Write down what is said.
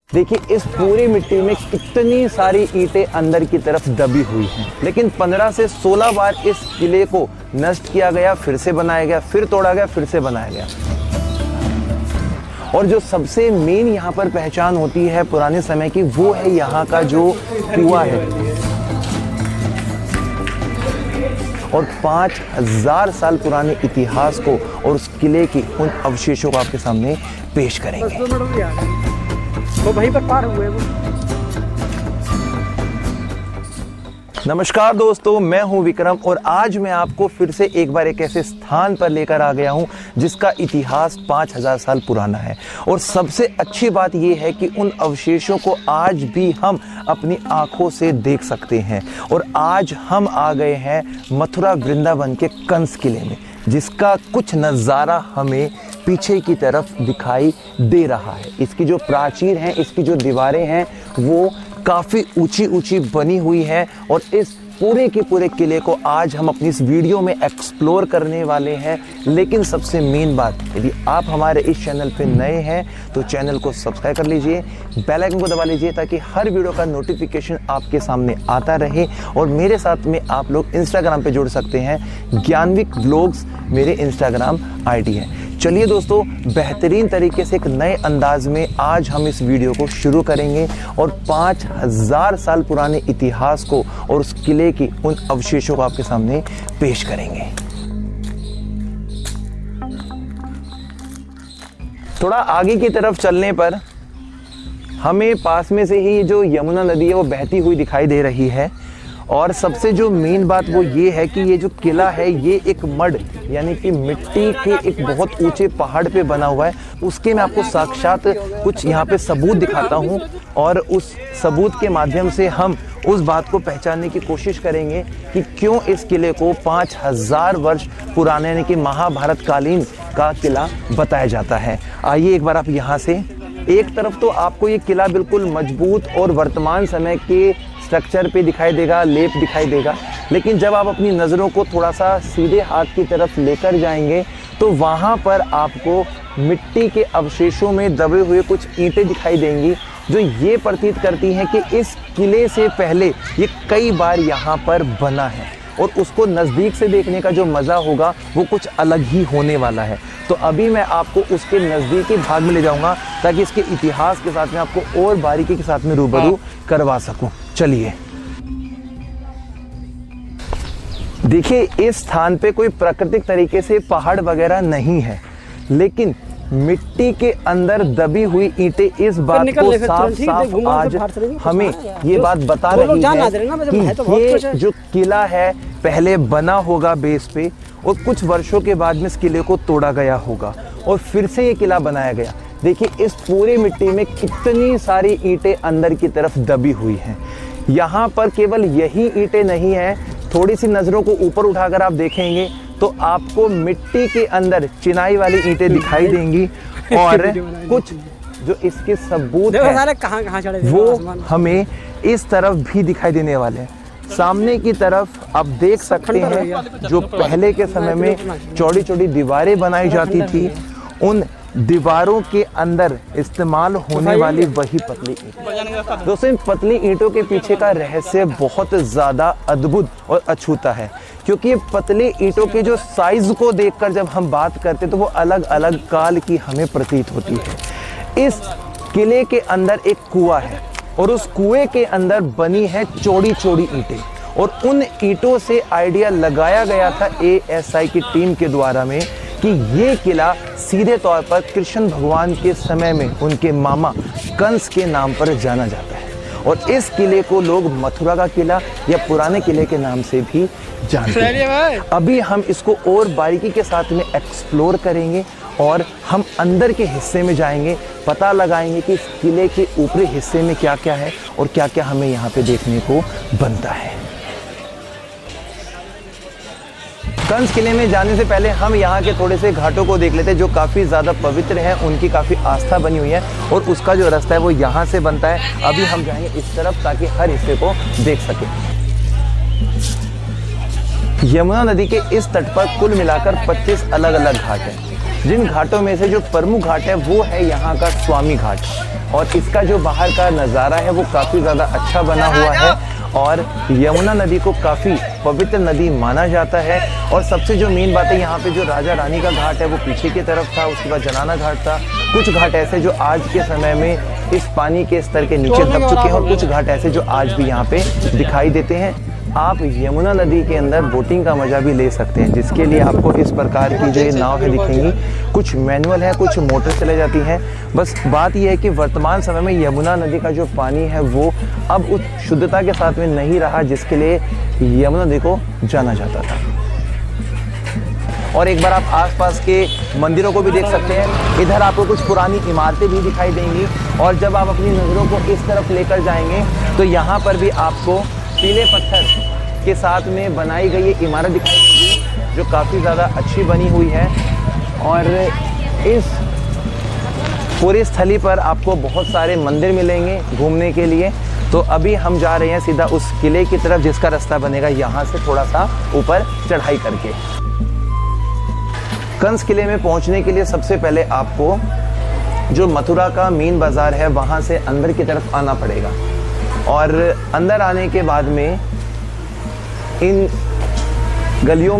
देखिए इस पूरी मिट्टी में कितनी सारी ईंटें अंदर की तरफ दबी हुई हैं, लेकिन 15 से 16 बार इस किले को नष्ट किया गया, फिर से बनाया गया, फिर तोड़ा गया, फिर से बनाया गया। और जो सबसे मेन यहाँ पर पहचान होती है पुराने समय की, वो है यहाँ का जो कुआं है। और 5000 साल पुराने इतिहास को और उस किले की उन अवशेषों को आपके सामने पेश करेंगे। वो वहीं पर पार हुए वो। नमस्कार दोस्तों, मैं हूं विक्रम और आज मैं आपको फिर से एक बार एक ऐसे स्थान पर लेकर आ गया हूं जिसका इतिहास 5000 साल पुराना है। और सबसे अच्छी बात यह है कि उन अवशेषों को आज भी हम अपनी आंखों से देख सकते हैं। और आज हम आ गए हैं मथुरा वृंदावन के कंस किले में, जिसका कुछ नज़ारा हमें पीछे की तरफ दिखाई दे रहा है। इसकी जो प्राचीर हैं, इसकी जो दीवारें हैं, वो काफ़ी ऊंची ऊंची बनी हुई है। और इस पूरे के पूरे किले को आज हम अपनी इस वीडियो में एक्सप्लोर करने वाले हैं। लेकिन सबसे मेन बात, यदि आप हमारे इस चैनल पे नए हैं तो चैनल को सब्सक्राइब कर लीजिए, बेल आइकन को दबा लीजिए ताकि हर वीडियो का नोटिफिकेशन आपके सामने आता रहे। और मेरे साथ में आप लोग इंस्टाग्राम पे जुड़ सकते हैं, ज्ञानविक व्लॉग्स मेरे इंस्टाग्राम आईडी है। चलिए दोस्तों, बेहतरीन तरीके से एक नए अंदाज में आज हम इस वीडियो को शुरू करेंगे और 5000 साल पुराने इतिहास को और उस किले की उन अवशेषों को आपके सामने पेश करेंगे। थोड़ा आगे की तरफ चलने पर हमें पास में से ही जो यमुना नदी है वो बहती हुई दिखाई दे रही है। और सबसे जो मेन बात वो ये है कि ये जो किला है ये एक मड यानी कि मिट्टी के एक बहुत ऊंचे पहाड़ पे बना हुआ है। उसके मैं आपको साक्षात कुछ यहाँ पे सबूत दिखाता हूँ और उस सबूत के माध्यम से हम उस बात को पहचानने की कोशिश करेंगे कि क्यों इस किले को 5000 वर्ष पुराने यानी कि महाभारत कालीन का किला बताया जाता है। आइए एक बार आप यहाँ से, एक तरफ तो आपको ये किला बिल्कुल मजबूत और वर्तमान समय के स्ट्रक्चर पे दिखाई देगा, लेप दिखाई देगा, लेकिन जब आप अपनी नज़रों को थोड़ा सा सीधे हाथ की तरफ लेकर जाएंगे तो वहाँ पर आपको मिट्टी के अवशेषों में दबे हुए कुछ ईंटें दिखाई देंगी, जो ये प्रतीत करती हैं कि इस किले से पहले ये कई बार यहाँ पर बना है। और उसको नज़दीक से देखने का जो मज़ा होगा वो कुछ अलग ही होने वाला है। तो अभी मैं आपको उसके नज़दीकी भाग में ले जाऊंगा ताकि इसके इतिहास के साथ में आपको और बारीकी के साथ में रूबरू करवा सकूं। चलिए, देखिए इस स्थान पे कोई प्राकृतिक तरीके से पहाड़ वगैरह नहीं है, लेकिन मिट्टी के अंदर दबी हुई ईंटें इस बात को साफ साफ आज हमें ये बात बता रही है कि ये जो किला है पहले बना होगा बेस पे और कुछ वर्षों के बाद में इस किले को तोड़ा गया होगा और फिर से ये किला बनाया गया। देखिए इस पूरी मिट्टी में कितनी सारी ईंटें अंदर की तरफ दबी हुई हैं। यहाँ पर केवल यही ईंटें नहीं है, थोड़ी सी नज़रों को ऊपर उठाकर आप देखेंगे तो आपको मिट्टी के अंदर चिनाई वाली ईंटें दिखाई देंगी और कुछ जो इसके सबूत हैं वो हमें इस तरफ भी दिखाई देने वाले हैं। सामने की तरफ आप देख सकते हैं जो पहले के समय में चौड़ी चौड़ी दीवारें बनाई जाती थी, उन दीवारों के अंदर इस्तेमाल होने वाली वही पतली ईंट। दोस्तों, इन पतली ईंटों के पीछे का रहस्य बहुत ज़्यादा अद्भुत और अछूता है, क्योंकि ये पतली ईंटों के जो साइज को देखकर जब हम बात करते हैं तो वो अलग अलग काल की हमें प्रतीत होती है। इस किले के अंदर एक कुआं है और उस कुएं के अंदर बनी है चौड़ी चौड़ी ईंटें और उन ईंटों से आइडिया लगाया गया था ASI की टीम के द्वारा में कि ये किला सीधे तौर पर कृष्ण भगवान के समय में उनके मामा कंस के नाम पर जाना जाता है। और इस किले को लोग मथुरा का किला या पुराने किले के नाम से भी जानते हैं। अभी हम इसको और बारीकी के साथ में एक्सप्लोर करेंगे और हम अंदर के हिस्से में जाएंगे, पता लगाएंगे कि इस किले के ऊपरी हिस्से में क्या क्या है और क्या क्या हमें यहाँ पे देखने को बनता है। कंस किले में जाने से पहले हम यहाँ के थोड़े से घाटों को देख लेते हैं जो काफ़ी ज़्यादा पवित्र हैं, उनकी काफ़ी आस्था बनी हुई है और उसका जो रास्ता है वो यहाँ से बनता है। अभी हम जाएंगे इस तरफ ताकि हर हिस्से को देख सकें। यमुना नदी के इस तट पर कुल मिलाकर 25 अलग अलग घाट हैं। जिन घाटों में से जो प्रमुख घाट है वो है यहाँ का स्वामी घाट, और इसका जो बाहर का नज़ारा है वो काफ़ी ज़्यादा अच्छा बना हुआ है और यमुना नदी को काफ़ी पवित्र नदी माना जाता है। और सबसे जो मेन बात है, यहाँ पे जो राजा रानी का घाट है वो पीछे की तरफ था, उसके बाद जनाना घाट था। कुछ घाट ऐसे जो आज के समय में इस पानी के स्तर के नीचे दब चुके हैं और कुछ घाट ऐसे जो आज भी यहाँ पे दिखाई देते हैं। आप यमुना नदी के अंदर बोटिंग का मजा भी ले सकते हैं, जिसके लिए आपको इस प्रकार की जो ये नाव है दिखेंगी, कुछ मैनुअल है, कुछ मोटर चले जाती हैं। बस बात यह है कि वर्तमान समय में यमुना नदी का जो पानी है वो अब उस शुद्धता के साथ में नहीं रहा जिसके लिए यमुना नदी को जाना जाता था। और एक बार आप आसपास के मंदिरों को भी देख सकते हैं। इधर आपको कुछ पुरानी इमारतें भी दिखाई देंगी, और जब आप अपनी नज़रों को इस तरफ लेकर जाएंगे तो यहाँ पर भी आपको पीले पत्थर के साथ में बनाई गई ये इमारत दिखाई देगी जो काफ़ी ज़्यादा अच्छी बनी हुई है। और इस पूरी स्थली पर आपको बहुत सारे मंदिर मिलेंगे घूमने के लिए। तो अभी हम जा रहे हैं सीधा उस किले की तरफ जिसका रास्ता बनेगा यहाँ से थोड़ा सा ऊपर चढ़ाई करके। कंस किले में पहुँचने के लिए सबसे पहले आपको जो मथुरा का मेन बाज़ार है वहाँ से अंदर की तरफ आना पड़ेगा, और अंदर आने के बाद में इन गलियों